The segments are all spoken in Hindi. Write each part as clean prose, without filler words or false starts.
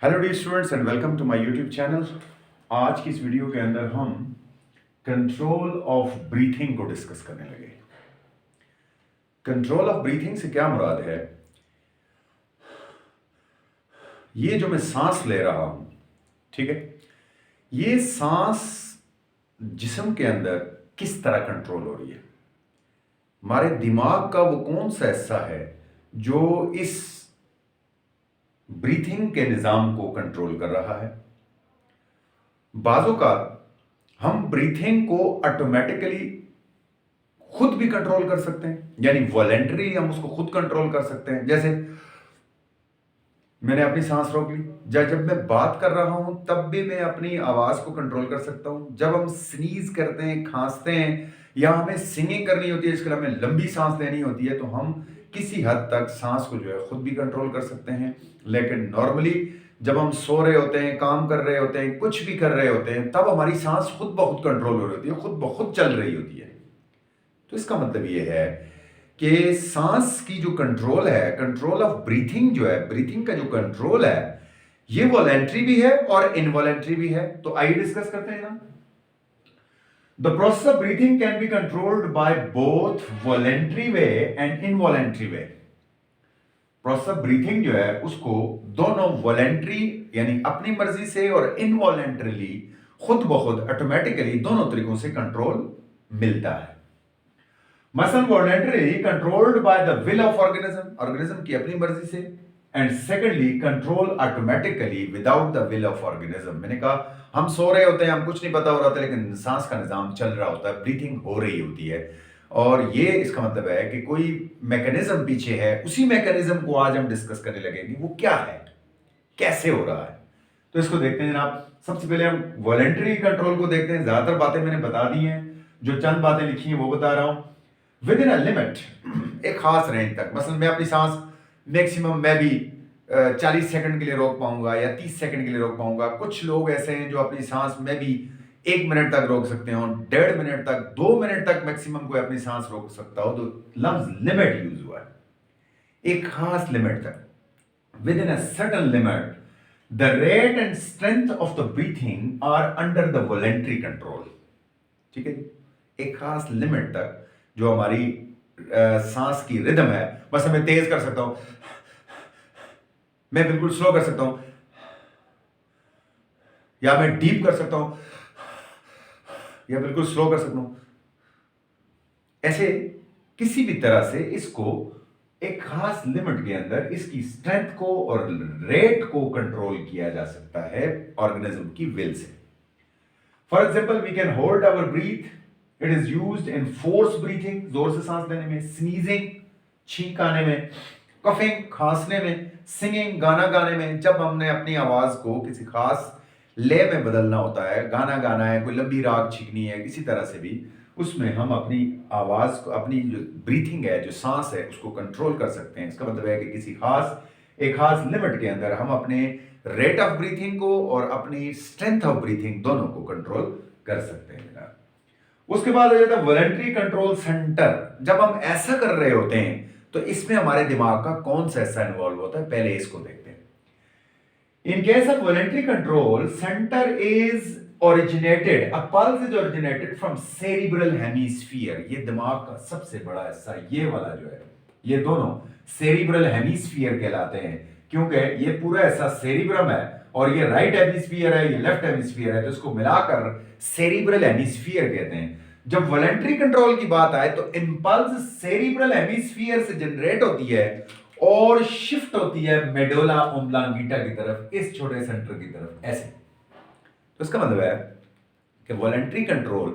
Hello the students and welcome to my YouTube channel. आज की इस वीडियो के अंदर हम कंट्रोल ऑफ ब्रीथिंग को डिस्कस करने लगे। कंट्रोल ऑफ ब्रीथिंग से क्या मुराद है? ये जो मैं सांस ले रहा हूं, ठीक है, ये सांस जिस्म के अंदर किस तरह कंट्रोल हो रही है? हमारे दिमाग का वो कौन सा हिस्सा है जो इस ब्रीथिंग के निज़ाम को कंट्रोल कर रहा है? बाजों का हम ब्रीथिंग को ऑटोमेटिकली खुद भी कंट्रोल कर सकते हैं, यानी वॉलेंटरी हम उसको खुद कंट्रोल कर सकते हैं। जैसे मैंने अपनी सांस रोक ली, जब मैं बात कर रहा हूं तब भी मैं अपनी आवाज को कंट्रोल कर सकता हूं। जब हम स्नीज करते हैं, खांसते हैं, या हमें सिंगिंग करनी होती है, इसके लिए हमें लंबी सांस लेनी होती है, तो हम किसी हद तक सांस को जो है खुद भी कंट्रोल कर सकते हैं। लेकिन नॉर्मली जब हम सो रहे होते हैं, काम कर रहे होते हैं, कुछ भी कर रहे होते हैं, तब हमारी सांस खुद ब खुद कंट्रोल हो रही होती है, खुद ब खुद चल रही होती है। तो इसका मतलब ये है कि सांस की जो कंट्रोल है, कंट्रोल ऑफ ब्रीथिंग जो है, ब्रीथिंग का जो कंट्रोल है, ये वॉलेंट्री भी है और इनवॉलेंट्री भी है। तो आइए डिस्कस करते हैं ना। The process of breathing can be controlled by both voluntary way and involuntary way. Process of breathing जो है उसको दोनों वॉलेंट्री यानी अपनी मर्जी से और इनवॉलेंट्रीली खुद ब खुद ऑटोमेटिकली दोनों तरीकों से कंट्रोल मिलता है। मसलन voluntary controlled by the will of organism की अपनी मर्जी से, and secondly control automatically without the will of organism. मैंने कहा हम सो रहे होते हैं, हम कुछ नहीं पता हो रहा था, लेकिन सांस का निजाम चल रहा होता है, ब्रीथिंग हो रही होती है, और ये इसका मतलब है कि कोई मैकेनिज्म पीछे है। उसी मैकेनिज्म को आज हम डिस्कस करने लगेंगे, वो क्या है, कैसे हो रहा है। तो इसको देखते हैं जनाब। सबसे पहले हम वॉलेंटरी कंट्रोल को देखते हैं। ज्यादातर बातें मैंने बता दी हैं, जो चंद बातें लिखी हैं वो बता रहा हूं। विद इन अ लिमिट, एक खास रेंज तक, मसलन मैं अपनी सांस मैक्सिमम मैं भी 40 सेकंड के लिए रोक पाऊंगा या 30 सेकंड के लिए रोक पाऊंगा। कुछ लोग ऐसे हैं जो अपनी सांस में भी 1 मिनट तक रोक सकते हो, 1.5 मिनट तक, 2 मिनट तक मैक्सिमम कोई अपनी सांस रोक सकता हो। तो लफ्ज लिमिट यूज हुआ है, एक खास लिमिट तक। Within a certain limit the rate and strength of the breathing are under the voluntary control. ठीक है जी, एक खास लिमिट तक जो हमारी सांस की रिदम है, बस मैं तेज कर सकता हूं, मैं बिल्कुल स्लो कर सकता हूं, या मैं डीप कर सकता हूं, या बिल्कुल स्लो कर सकता हूं। ऐसे किसी भी तरह से इसको एक खास लिमिट के अंदर इसकी स्ट्रेंथ को और रेट को कंट्रोल किया जा सकता है ऑर्गेनिज्म की विल से। For example we can hold our breath. It is used in force breathing, जोर से सांस लेने में, स्नीजिंग, छींक आने में, कफिंग, खांसने में, सिंगिंग, गाना गाने में। जब हमने अपनी आवाज को किसी खास लय में बदलना होता है, गाना गाना है, कोई लंबी राग छींकनी है, किसी तरह से भी, उसमें हम अपनी आवाज को, अपनी जो ब्रीथिंग है, जो सांस है, उसको कंट्रोल कर सकते हैं। इसका मतलब है कि किसी खास, एक खास लिमिट के अंदर हम अपने रेट ऑफ ब्रीथिंग को और अपनी स्ट्रेंथ ऑफ ब्रीथिंग दोनों को कंट्रोल कर सकते हैं। उसके बाद आ जाता है वॉलेंट्री कंट्रोल सेंटर। जब हम ऐसा कर रहे होते हैं तो इसमें हमारे दिमाग का कौन सा हिस्सा इन्वॉल्व होता है, पहले इसको देखते हैं। In case of voluntary control centre is originated, a pulse is originated from cerebral hemisphere। ये दिमाग का सबसे बड़ा हिस्सा, ये वाला जो है, ये दोनों सेरिब्रल हेमिस्फीयर कहलाते हैं, क्योंकि ये पूरा हिस्सा सेरिब्रम है और ये राइट हेमिस्फीयर है, ये लेफ्ट हेमिस्फीयर है, तो इसको मिलाकर सेरिब्रल हेमिस्फीयर कहते हैं। जब वॉलेंट्री कंट्रोल की बात आए तो इंपल्स सेरिब्रल हेमिस्फीयर से जनरेट होती है और शिफ्ट होती है मेडुला ओब्लांगेटा की तरफ, इस छोटे सेंटर की तरफ, ऐसे। तो इसका मतलब है कि वॉलेंट्री कंट्रोल,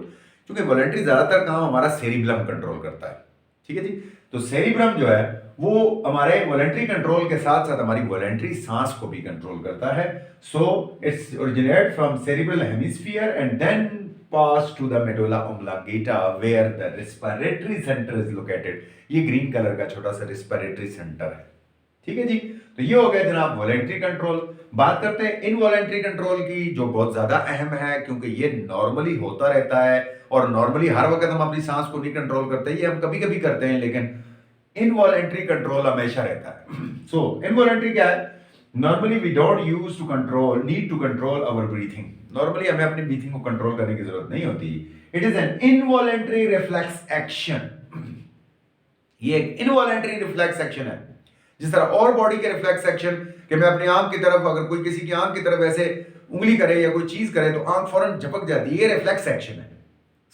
क्योंकि वॉलेंट्री ज्यादातर काम हमारा सेरिब्रम कंट्रोल करता है, ठीक है जी। तो सेरिब्रम जो है वो हमारे वॉलेंट्री कंट्रोल के साथ साथ हमारी वॉलेंट्री सांस को भी कंट्रोल करता है। So it's originate from cerebral hemisphere and then pass to the medulla oblongata where the respiratory centre is located. ये ग्रीन कलर का छोटा सा रेस्पिरेटरी सेंटर है, ठीक है जी। तो ये हो गया जनाब वॉलेंट्री कंट्रोल। बात करते हैं इनवॉलेंट्री कंट्रोल की, जो बहुत ज्यादा अहम है, क्योंकि ये नॉर्मली होता रहता है और नॉर्मली हर वक्त हम अपनी सांस को नहीं कंट्रोल करते, ये हम कभी कभी करते हैं, लेकिन इनवॉलेंट्री कंट्रोल हमेशा रहता है। सो इनवॉलेंट्री क्या है? Normally we don't use to control need to control our breathing, normally हमें अपनी ब्रीथिंग को कंट्रोल करने की जरूरत नहीं होती। It is an involuntary reflex action, ये एक इनवॉलेंटरी रिफ्लेक्स एक्शन है। जिस तरह और बॉडी के रिफ्लेक्स एक्शन कि मैं अपनी आंख की तरफ, अगर कोई किसी की आंख की तरफ ऐसे उंगली करे या कोई चीज करे तो आंख फौरन झपक जाती है, ये रिफ्लेक्स एक्शन है,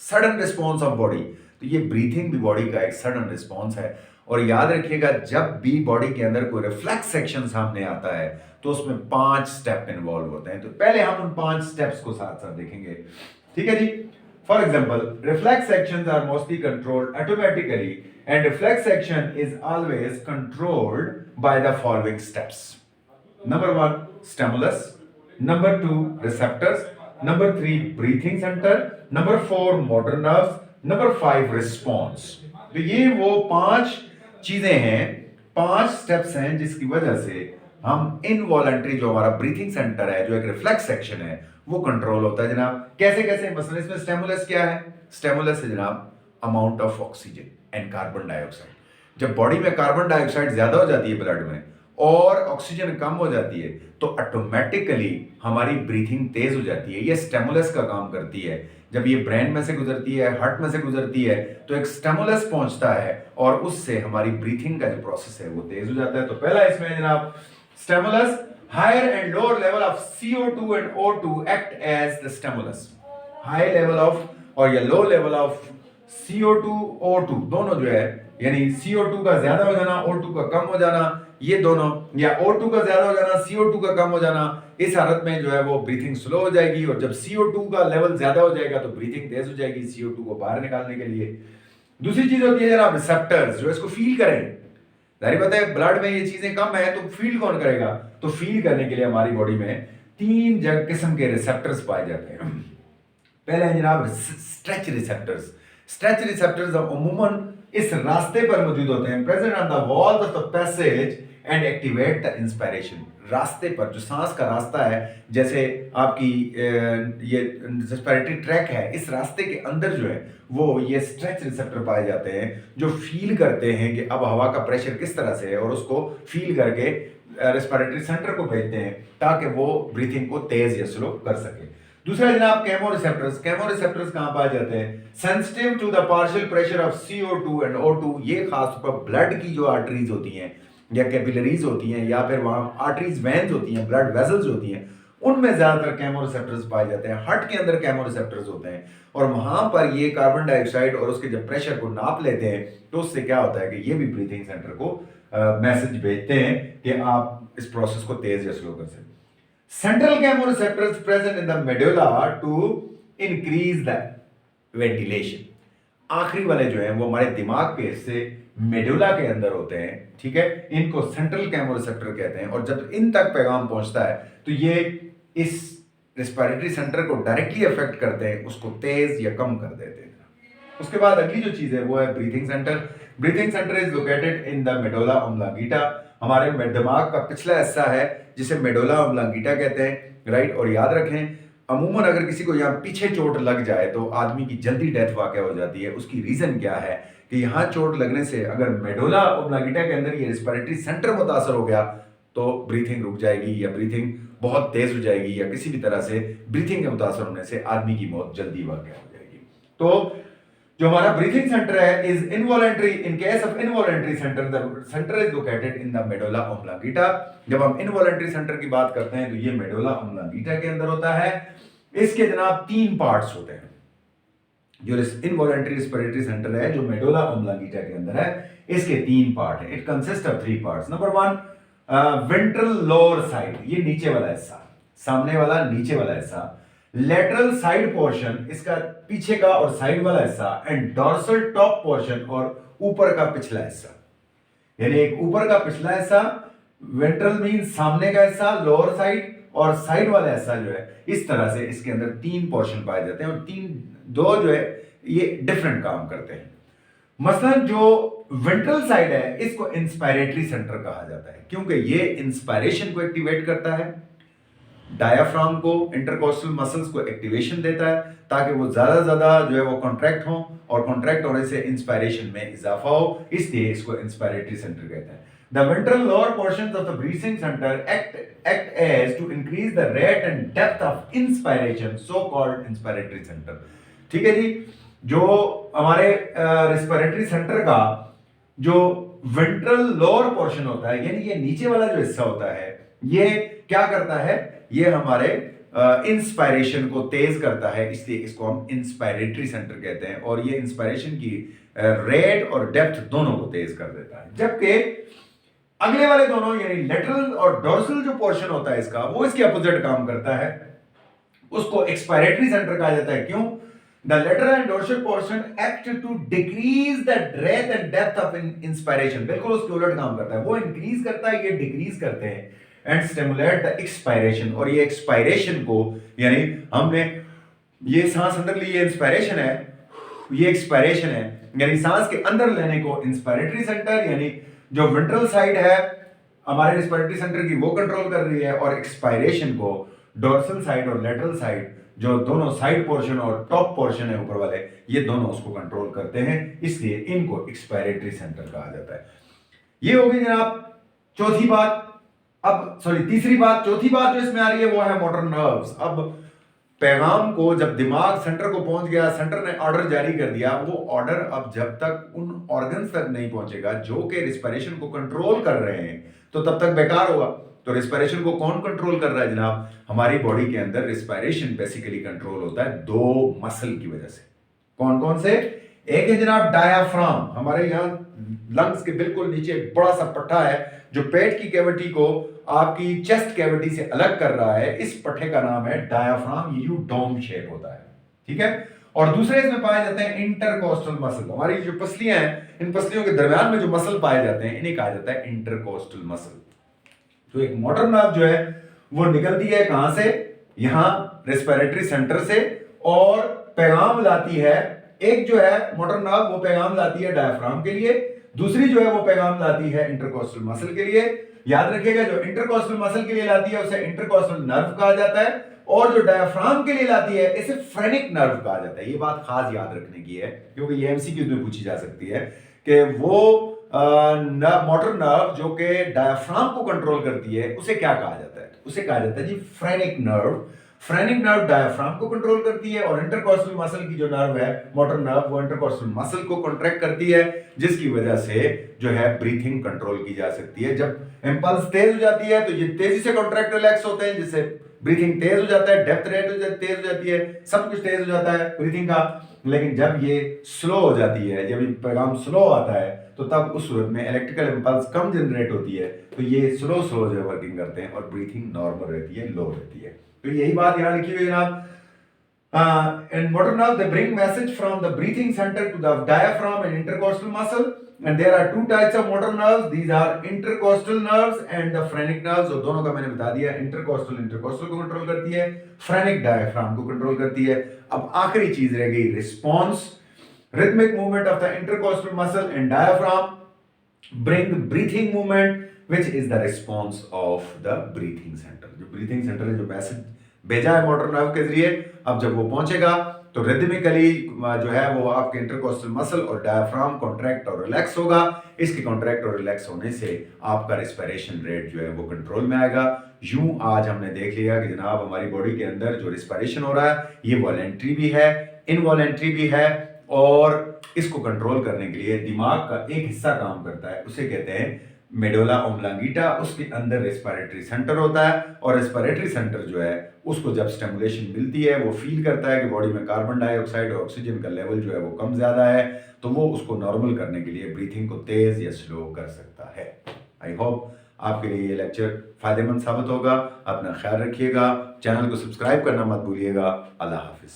सडन रिस्पॉन्स ऑफ बॉडी। तो ये ब्रीथिंग भी बॉडी का एक सडन रिस्पॉन्स है। और याद रखिएगा, जब भी बॉडी के अंदर कोई रिफ्लेक्स एक्शन सामने आता है तो उसमें 5 स्टेप इन्वॉल्व होते हैं। तो पहले हम उन 5 स्टेप्स को साथ साथ देखेंगे, ठीक है जी। For example, reflex actions are mostly controlled automatically and reflex action is always controlled by the following steps. Number 1, stimulus. Number 2, receptors. Number 3, breathing center. Number 4, motor nerves. Number 5, response. तो ये वो 5 चीजें हैं, 5 स्टेप्स हैं जिसकी वजह से हम इनवॉलंटरी, जो हमारा ब्रीथिंग सेंटर है, जो एक रिफ्लेक्स एक्शन है, वो कंट्रोल होता है जनाब। कैसे कैसे? मसलन इसमें स्टिमुलस क्या है? स्टिमुलस है जनाब amount of oxygen and carbon dioxide. जब बॉडी में कार्बन डाइऑक्साइड ज्यादा हो जाती है ब्लड में और ऑक्सीजन कम हो जाती है तो ऑटोमेटिकली हमारी ब्रीथिंग तेज हो जाती है। ये स्टिमुलस का काम करती है। जब ये ब्रेन में से गुजरती है, हार्ट में से गुजरती है, तो एक स्टिमुलस पहुंचता है और उससे हमारी ब्रीथिंग का जो प्रोसेस है वो तेज हो जाता है। तो पहला इसमें जनाब stimulus, higher and lower level of CO2 and O2 act as the stimulus. High level of और या low level of CO2 O2 दोनों जो है, यानी CO2 का ज्यादा हो जाना, O2 का कम हो जाना, ये दोनों, या O2 का ज्यादा हो जाना, CO2 का कम हो जाना, इस हालत में जो है वो ब्रीथिंग स्लो हो जाएगी। और जब CO2 का लेवल ज्यादा हो जाएगा तो ब्रीथिंग तेज हो जाएगी CO2 को बाहर निकालने के लिए। दूसरी चीज होती है जनाब रिसेप्टर्स, जो इसको फील करें। जाहिर बात है, ब्लड में ये चीजें कम है तो फील कौन करेगा? तो फील करने के लिए हमारी बॉडी में 3 किस्म के रिसेप्टर्स पाए जाते हैं। पहले है जनाब स्ट्रेच रिसेप्टर्स। स्ट्रेच रिसेप्टर्स अमूमन इस रास्ते पर मौजूद होते हैं, present on the wall of the passage and activate the inspiration. रास्ते पर जो सांस का रास्ता है, जैसे आपकी ये रेस्पिरेटरी ट्रैक है, इस रास्ते के अंदर जो है वो ये स्ट्रेच रिसेप्टर पाए जाते हैं जो फील करते हैं कि अब हवा का प्रेशर किस तरह से है और उसको फील करके रेस्पिरेटरी सेंटर को भेजते हैं ताकि वो ब्रीथिंग को तेज या स्लो कर सके। दूसरा जनाब केमोरिसेप्टर्स। केमोरिसेप्टर्स कहां पाए जाते हैं? Sensitive to the partial pressure of CO2 and O2। ये खास तौर पर ब्लड की जो आर्टरीज होती हैं या कैपिलरीज होती हैं या फिर वहां आर्टरीज वेन्स होती हैं, ब्लड वेसल्स होती हैं, उनमें ज्यादातर केमोरिसेप्टर्स पाए जाते हैं। हार्ट के अंदर केमोरिसेप्टर्स होते हैं और वहां पर ये कार्बन डाइऑक्साइड और उसके जब प्रेशर को नाप लेते हैं तो उससे क्या होता है कि ये भी ब्रीथिंग सेंटर को मैसेज भेजते हैं कि आप इस प्रोसेस को तेज या स्लो कर सकते हैं। Central chemoreceptors present in the medulla to increase the ventilation। आखिरी वाले जो हैं वो हमारे दिमाग के हिस्से मेडुला के अंदर होते हैं, ठीक है, इनको सेंट्रल केमोरेसेप्टर कहते हैं। और जब इन तक पैगाम पहुंचता है तो ये इस रेस्पिरेटरी सेंटर को डायरेक्टली अफेक्ट करते हैं, उसको तेज या कम कर देते हैं। उसके बाद अगली जो चीज है वो है breathing centre. Breathing centre is located in the medulla oblongata. हमारे दिमाग का पिछला हिस्सा है जिसे मेडुला ऑब्लांगेटा कहते हैं, राइट। और याद रखें, अमूमन अगर किसी को यहाँ पीछे चोट लग जाए तो आदमी की जल्दी डेथ वाकई हो जाती है। उसकी रीजन क्या है कि यहाँ चोट लगने से अगर मेडुला ऑब्लांगेटा के अंदर ये रेस्पिरेटरी सेंटर मुतासर हो गया तो ब्रीथिंग रुक जाएगी या ब्रीथिंग बहुत तेज हो जाएगी या किसी भी तरह से ब्रीथिंग के मुतासर होने से आदमी की मौत जल्दी वाकई हो जाएगी। तो जो हमारा ब्रीथिंग सेंटर है is involuntary. In case of involuntary centre, the centre is located in the medulla oblongata. जब हम इनवॉलेंटरी सेंटर की बात करते हैं तो ये मेडुला ऑब्लांगेटा के अंदर होता है। इसके जनाब 3 पार्ट्स होते हैं। जो इनवॉलेंटरी रेस्पिरेटरी सेंटर है जो मेडुला ऑब्लांगेटा के अंदर है, इसके 3 पार्ट हैं। It consist of 3 parts. Number 1, ventral lower side, ये नीचे वाला हिस्सा, सामने वाला नीचे वाला हिस्सा। लेटरल साइड पोर्शन, इसका पीछे का और साइड वाला हिस्सा। एंड डॉर्सल टॉप पोर्शन, और ऊपर का पिछला हिस्सा। यानी एक ऊपर का पिछला हिस्सा, वेंट्रल मीन सामने का हिस्सा, लोअर साइड, और साइड वाला हिस्सा जो है, इस तरह से इसके अंदर 3 पोर्शन पाए जाते हैं। और 2 जो है ये डिफरेंट काम करते हैं। मसलन जो वेंट्रल साइड है इसको इंस्पायरेटरी सेंटर कहा जाता है क्योंकि ये इंस्पायरेशन को एक्टिवेट करता है, डायाफ्राम को, इंटरकोस्टल मसल्स को एक्टिवेशन देता है ताकि वो ज्यादा जो है वो कॉन्ट्रैक्ट हो, और कॉन्ट्रैक्ट होने से इंस्पायरेशन में इजाफा हो, इसलिए इसको इंस्पायरेटरी सेंटर कहते हैं। The ventral lower portions of the breathing center act as to increase the rate and depth of inspiration, so called inspiratory center. ठीक है जी, जो हमारे रेस्पिरेटरी सेंटर का जो वेंट्रल लोअर पोर्शन होता है, यानी ये नीचे वाला जो हिस्सा होता है, ये क्या करता है, ये हमारे इंस्पायरेशन को तेज करता है, इसलिए इसको हम इंस्पायरेटरी सेंटर कहते हैं। और ये इंस्पायरेशन की रेट और डेप्थ दोनों को तेज कर देता है। जबकि अगले वाले दोनों यानी लेटरल और डोर्सल जो पोर्शन होता है इसका, वो इसके अपोजिट काम करता है, उसको एक्सपायरेटरी सेंटर कहा जाता है। क्यों? The lateral and dorsal portion act to decrease the breath and depth of inspiration, बिल्कुल उसके उलट काम करता है, वो इंक्रीज करता है, ये डिक्रीज करते हैं, एंड स्टिमुलेट द एक्सपायरेशन। और ये एक्सपायरेशन को यानी हमने ये सांस अंदर ली, ये इंस्पायरेशन है, ये एक्सपायरेशन है, यानी सांस के अंदर लेने को इंस्पायरेटरी सेंटर यानी जो वेंट्रल साइड है हमारे रेस्पिरेटरी सेंटर की, वो कंट्रोल कर रही है, और एक्सपायरेशन को डोर्सल साइड और लेटरल साइड जो दोनों साइड पोर्शन और टॉप पोर्शन है ऊपर वाले, ये दोनों उसको कंट्रोल करते हैं, इसलिए इनको एक्सपायरेटरी सेंटर कहा जाता है। ये होगी जनाब चौथी बात। अब तीसरी बात, चौथी बात जो इसमें आ रही है वो है मोटर नर्व्स। अब पैगाम को जब दिमाग सेंटर को पहुंच गया, सेंटर ने ऑर्डर जारी कर दिया, वो ऑर्डर अब जब तक उन ऑर्गन्स तक नहीं पहुंचेगा जो कि रिस्पिरेशन को कंट्रोल कर रहे हैं, तो तब तक बेकार होगा। तो रिस्पिरेशन को कौन कंट्रोल कर रहा है जनाब? हमारी बॉडी के अंदर रिस्पिरेशन बेसिकली कंट्रोल होता है दो मसल की वजह से। कौन कौन से? एक है जनाब डायाफ्राम, हमारे यहाँ लंग्स के बिल्कुल नीचे एक बड़ा सा पट्टा है जो पेट की कैविटी को आपकी चेस्ट कैविटी से अलग कर रहा है, इस पट्टे का नाम है डायाफ्राम, ये यू डोम शेप होता है, ठीक है। और दूसरे इसमें पाए जाते हैं इंटरकोस्टल मसल, हमारी जो पसलियां हैं, इन पसलियों के दरमियान में जो मसल पाए जाते हैं इन्हें कहा जाता है इंटरकोस्टल मसल। तो एक मोटर नर्व जो है वो निकलती है कहां से? यहां रेस्पिरेटरी सेंटर से, और पैगाम लाती है, एक जो है मोटर नर्व वो पैगाम लाती है डायफ्राम के लिए, दूसरी जो है वो पैगाम लाती है इंटरकोस्टल मसल के लिए। याद रखिएगा, जो इंटरकोस्टल मसल के लिए लाती है उसे इंटरकोस्टल नर्व कहा जाता है, और जो डायफ्राम के लिए लाती है इसे फ्रेनिक नर्व कहा जाता है। ये बात खास याद रखने की है क्योंकि ये एमसीक्यू में पूछी जा सकती है कि वो मोटर नर्व जो कि डायफ्राम को कंट्रोल करती है उसे क्या कहा जाता है? उसे कहा जाता है जी phrenic nerve. Phrenic nerve diaphragm को कंट्रोल करती है, और इंटरकोस्टल मसल की जो नर्व है मोटर नर्व, वो इंटरकोस्टल मसल को कॉन्ट्रैक्ट करती है, जिसकी वजह से जो है ब्रीथिंग कंट्रोल की जा सकती है। जब इंपल्स तेज हो जाती है तो ये तेजी से कॉन्ट्रैक्ट रिलैक्स होते हैं, जिससे ब्रीथिंग तेज हो जाता है, डेप्थ रेट तेज हो जाती है, सब कुछ तेज हो जाता है ब्रीथिंग का। लेकिन जब ये स्लो हो जाती है, जब ये पैगाम स्लो आता है, तो तब उस सूरत में इलेक्ट्रिकल इंपल्स कम जनरेट होती है, तो ये स्लो जो है वर्किंग करते हैं और ब्रीथिंग नॉर्मल रहती है, लो रहती है। तो यही बात यहां लिखी हुई है जनाब। In motor nerve, they bring message from the breathing center to the diaphragm and intercostal muscle. And there are two types of motor nerves. These are intercostal nerves and the phrenic nerves. और दोनों का मैंने बता दिया, इंटरकोस्टल को कंट्रोल करती है, फ्रेनिक डायफ्राम को कंट्रोल करती है। अब आखिरी चीज रह गई response. Rhythmic movement of the intercostal muscle and diaphragm bring breathing movement, which is the response of the breathing center. जो breathing center है, जो मैसेज भेजा है मोटर नर्व के जरिए, अब जब वो पहुंचेगा तो रिदमिकली जो है वो आपके इंटरकोस्टल मसल और डायफ्राम कॉन्ट्रैक्ट और रिलैक्स होगा। इसके कॉन्ट्रैक्ट और रिलैक्स होने से आपका रेस्पिरेशन रेट जो है वो कंट्रोल में आएगा। यूं आज हमने देख लिया कि जनाब हमारी बॉडी के अंदर जो रेस्पिरेशन हो रहा है ये वॉलेंट्री भी है, इनवॉलेंट्री भी है, और इसको कंट्रोल करने के लिए दिमाग का एक हिस्सा काम करता है, उसे कहते हैं मेडुला ऑब्लांगेटा। उसके अंदर रेस्पिरेटरी सेंटर होता है, और रेस्पिरेटरी सेंटर जो है उसको जब स्टिमुलेशन मिलती है, वो फील करता है कि बॉडी में कार्बन डाइऑक्साइड और ऑक्सीजन का लेवल जो है वो कम ज्यादा है, तो वो उसको नॉर्मल करने के लिए ब्रीथिंग को तेज या स्लो कर सकता है। आई होप आपके लिए ये लेक्चर फायदेमंद साबित होगा। अपना ख्याल रखिएगा, चैनल को सब्सक्राइब करना मत भूलिएगा। अल्लाह हाफिज।